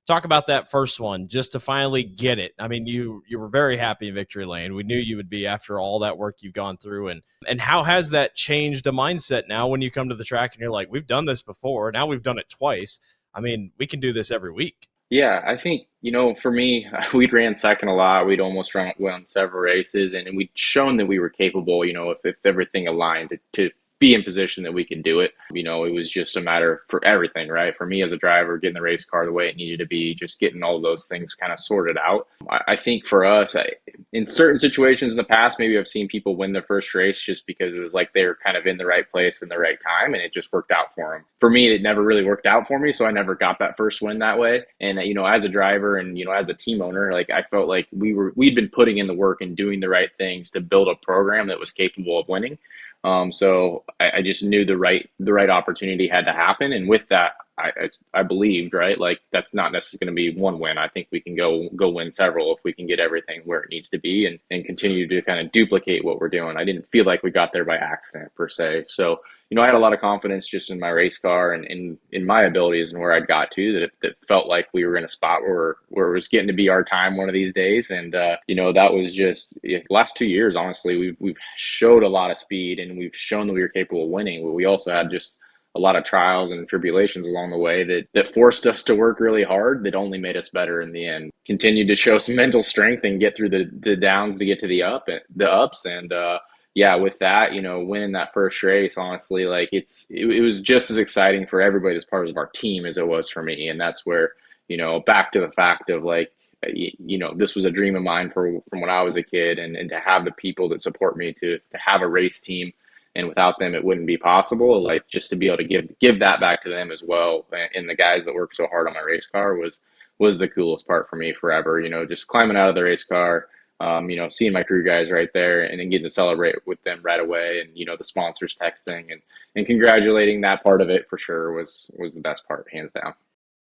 Talk about that first one, just to finally get it. I mean, you were very happy in victory lane. We knew you would be after all that work you've gone through. And how has that changed the mindset now when you come to the track and you're like, we've done this before, now we've done it twice. I mean, we can do this every week. Yeah, I think, for me, we'd ran second a lot. We'd almost won several races, and we'd shown that we were capable, if everything aligned to be in position that we could do it. It was just a matter for everything, right? For me as a driver, getting the race car the way it needed to be, just getting all of those things kind of sorted out. I think for us, in certain situations in the past, maybe I've seen people win their first race just because it was like they were kind of in the right place in the right time and it just worked out for them. For me, it never really worked out for me, so I never got that first win that way. And as a driver and as a team owner, like I felt like we'd been putting in the work and doing the right things to build a program that was capable of winning. So I just knew the right opportunity had to happen, and with that, I believed, right, like that's not necessarily going to be one win. I think we can go win several if we can get everything where it needs to be and continue to kind of duplicate what we're doing. I didn't feel like we got there by accident per se. So I had a lot of confidence just in my race car and in my abilities and where I'd got to that felt like we were in a spot where it was getting to be our time one of these days. And, that was just the last 2 years, honestly, we've showed a lot of speed and we've shown that we were capable of winning. But we also had just a lot of trials and tribulations along the way that forced us to work really hard that only made us better in the end. Continued to show some mental strength and get through the downs to get to the ups. And, yeah, with that, winning that first race, honestly, like it was just as exciting for everybody as part of our team as it was for me. And that's where, back to the fact of like, this was a dream of mine from when I was a kid, and to have the people that support me to have a race team, and without them it wouldn't be possible. Like just to be able to give that back to them as well, and the guys that worked so hard on my race car was the coolest part for me forever. Just climbing out of the race car. Seeing my crew guys right there and then getting to celebrate with them right away, and the sponsors texting and congratulating, that part of it for sure was the best part, hands down.